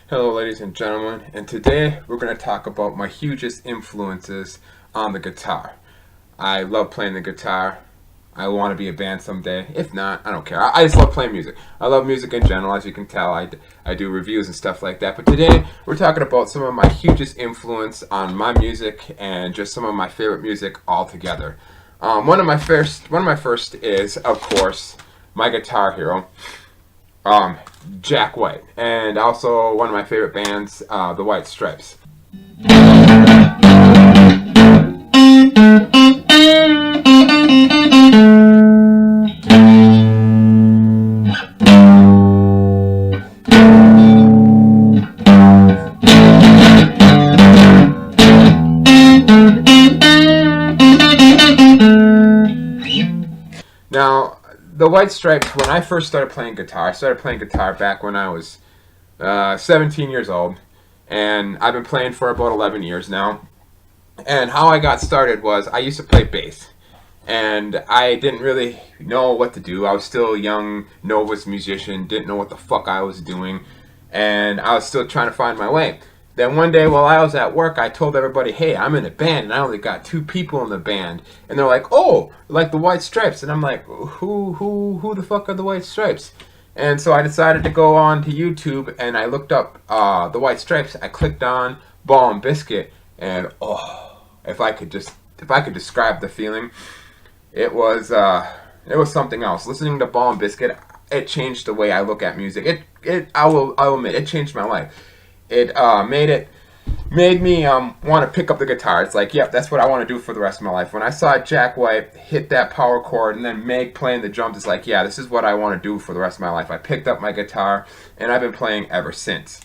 Hello, ladies and gentlemen, and today we're going to talk about my hugest influences on the guitar. I love playing the guitar. I want to be a band someday. If not, I don't care. I just love playing music. I love music in general, as you can tell. I do reviews and stuff like that. But today we're talking about some of my hugest influence on my music and just some of my favorite music altogether. One of my first is, of course, my guitar hero. Um, Jack White, and also one of my favorite bands, the White Stripes. Now, the White Stripes, when I first started playing guitar, I started playing guitar back when I was 17 years old, and I've been playing for about 11 years now. And how I got started was I used to play bass, and I didn't really know what to do. I was still a young, novice musician, didn't know what the fuck I was doing, and I was still trying to find my way. Then one day while I was at work, I told everybody, hey, I'm in a band, and I only got two people in the band. And they're like, oh, like the White Stripes. And I'm like, who the fuck are the White Stripes? And so I decided to go on to YouTube, and I looked up the White Stripes. I clicked on Ball and Biscuit, and oh, if I could describe the feeling, it was something else. Listening to Ball and Biscuit, it changed the way I look at music. I'll admit, it changed my life. It made me want to pick up the guitar. It's like, yep, that's what I want to do for the rest of my life. When I saw Jack White hit that power chord and then Meg playing the drums, it's like, yeah, this is what I want to do for the rest of my life. I picked up my guitar and I've been playing ever since.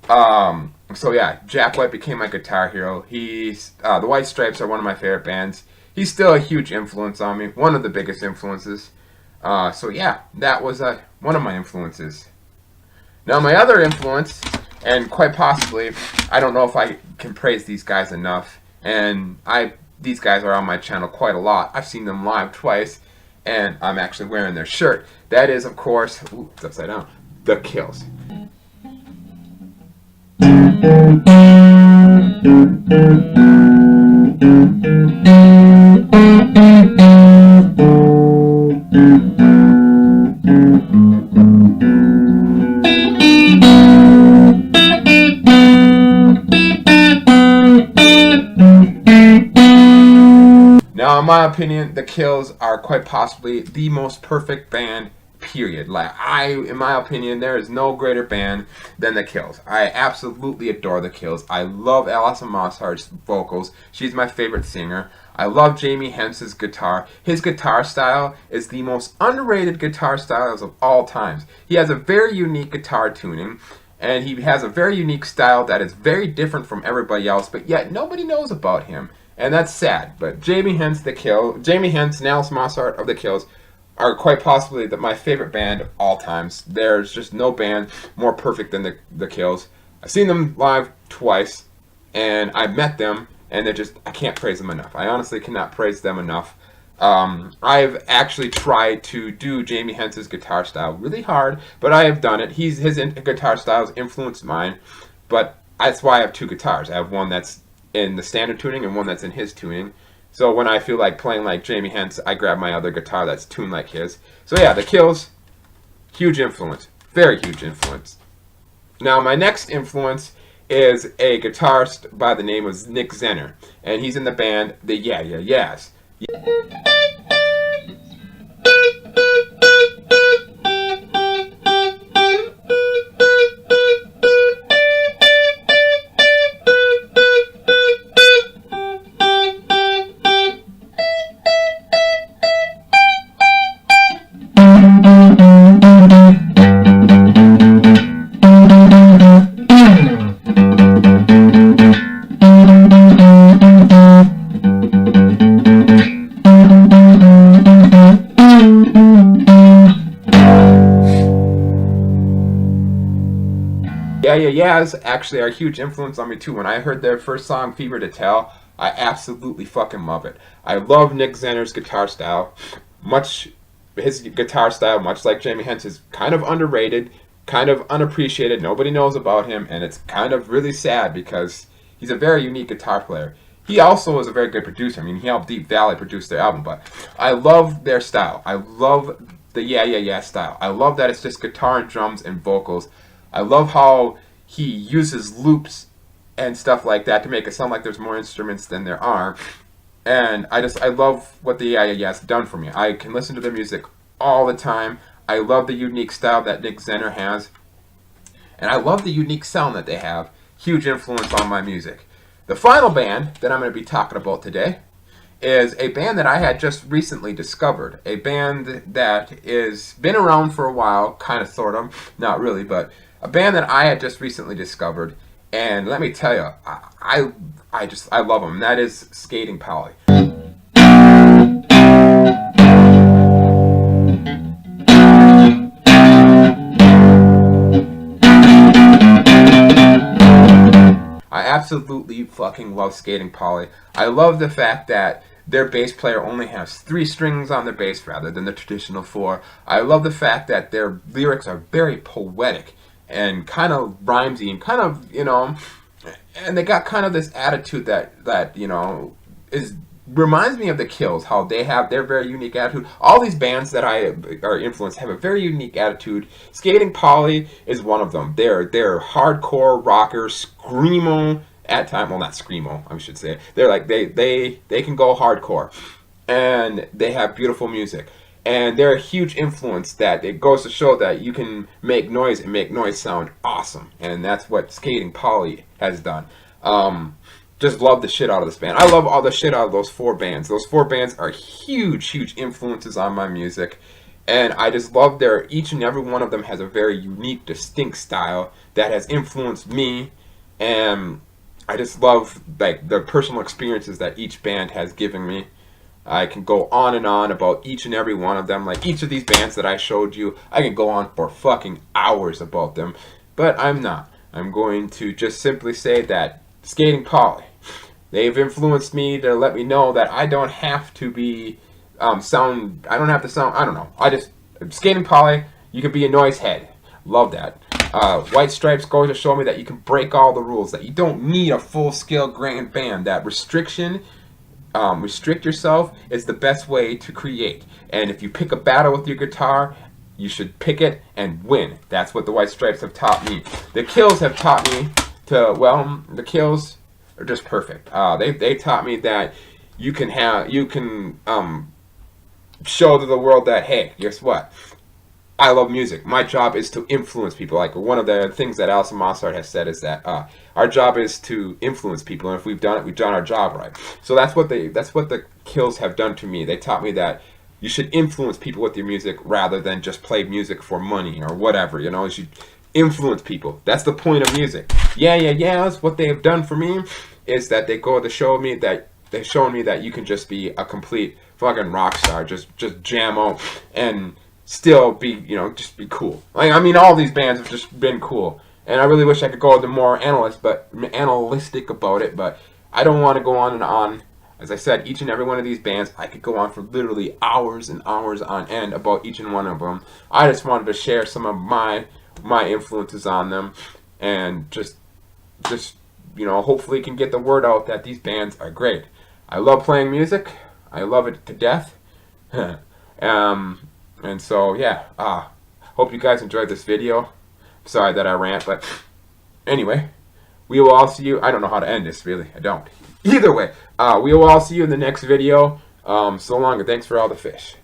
So yeah, Jack White became my guitar hero. He's the White Stripes are one of my favorite bands. He's still a huge influence on me, one of the biggest influences. So yeah, that was one of my influences. Now my other influence, and quite possibly, I don't know if I can praise these guys enough, and these guys are on my channel quite a lot. I've seen them live twice, and I'm actually wearing their shirt. That is, of course, ooh, it's upside down, The Kills. Now, in my opinion, The Kills are quite possibly the most perfect band, period. In my opinion, there is no greater band than The Kills. I absolutely adore The Kills. I love Alison Mosshart's vocals. She's my favorite singer. I love Jamie Hence's guitar. His guitar style is the most underrated guitar styles of all times. He has a very unique guitar tuning, and he has a very unique style that is very different from everybody else, but yet nobody knows about him. And that's sad. But Jamie Hence and Alice Mosshart of The Kills are quite possibly my favorite band of all times. There's just no band more perfect than the Kills. I've seen them live twice, and I met them, and I can't praise them enough. I honestly cannot praise them enough. I've actually tried to do Jamie Hence's guitar style really hard, but I have done it. His guitar style has influenced mine, but that's why I have two guitars. I have one that's in the standard tuning and one that's in his tuning. So when I feel like playing like Jamie Hence, I grab my other guitar that's tuned like his. So yeah, The Kills, huge influence, very huge influence. Now my next influence is a guitarist by the name of Nick Zenner, and he's in the band the Yeah Yeah Yeahs. Yeah Yeah Yeahs actually are a huge influence on me too. When I heard their first song, Fever to Tell, I absolutely fucking love it. I love Nick Zenner's guitar style. His guitar style, much like Jamie Hence, is kind of underrated. kind of unappreciated. Nobody knows about him, and it's kind of really sad because he's a very unique guitar player. He also is a very good producer. I mean, he helped Deep Valley produce their album, but I love their style. I love the Yeah Yeah Yeah style. I love that it's just guitar and drums and vocals. I love how he uses loops and stuff like that to make it sound like there's more instruments than there are. And I love what the Yeah Yeah Yeah's done for me. I can listen to their music all the time. I love the unique style that Nick Zenner has. And I love the unique sound that they have. Huge influence on my music. The final band that I'm going to be talking about today is a band that I had just recently discovered. A band that is been around for a while, kind of, sort of, not really, but a band that I had just recently discovered. And let me tell you, I love them. That is Skating Polly. I absolutely fucking love Skating Polly. I love the fact that their bass player only has 3 strings on their bass rather than the traditional 4. I love the fact that their lyrics are very poetic and kind of rhymesy and kind of, and they got kind of this attitude that is reminds me of the Kills, how they have their very unique attitude. All these bands that I are influenced have a very unique attitude. Skating Polly is one of them. They're hardcore rockers, screamo at time. Well, not screamo, I should say. They're like they can go hardcore, and they have beautiful music. And they're a huge influence that it goes to show that you can make noise and make noise sound awesome. And that's what Skating Polly has done. Just love the shit out of this band. I love all the shit out of those 4 bands. Those 4 bands are huge influences on my music. And I just love each and every one of them has a very unique, distinct style that has influenced me. And I just love like the personal experiences that each band has given me. I can go on and on about each and every one of them. Like each of these bands that I showed you, I can go on for fucking hours about them. But I'm not. I'm going to just simply say that Skating Polly, they've influenced me to let me know that I don't have to be I don't have to sound, I don't know. Skating Polly, you can be a noise head. Love that. White Stripes goes to show me that you can break all the rules, that you don't need a full-scale grand band, that restrict yourself is the best way to create. And if you pick a battle with your guitar, you should pick it and win. That's what the White Stripes have taught me. The Kills have taught me the Kills are just perfect. They taught me that you can show to the world that, hey, guess what? I love music. My job is to influence people. Like one of the things that Alison Mosshart has said is that our job is to influence people, and if we've done it, we've done our job right. So that's what the Kills have done to me. They taught me that you should influence people with your music rather than just play music for money or whatever. You should influence people. That's the point of music. That's what they have done for me is that they go to show me that they've shown me that you can just be a complete fucking rock star, just jam out and still be, just be cool. All these bands have just been cool, and I really wish I could go into more analytic about it, but I don't want to go on and on. As I said, each and every one of these bands, I could go on for literally hours and hours on end about each and one of them. I just wanted to share some of my influences on them, and just hopefully can get the word out that these bands are great. I love playing music. I love it to death. And so, hope you guys enjoyed this video. Sorry that I rant, but anyway, we will all see you. I don't know how to end this, really. I don't. Either way, we will all see you in the next video. So long, and thanks for all the fish.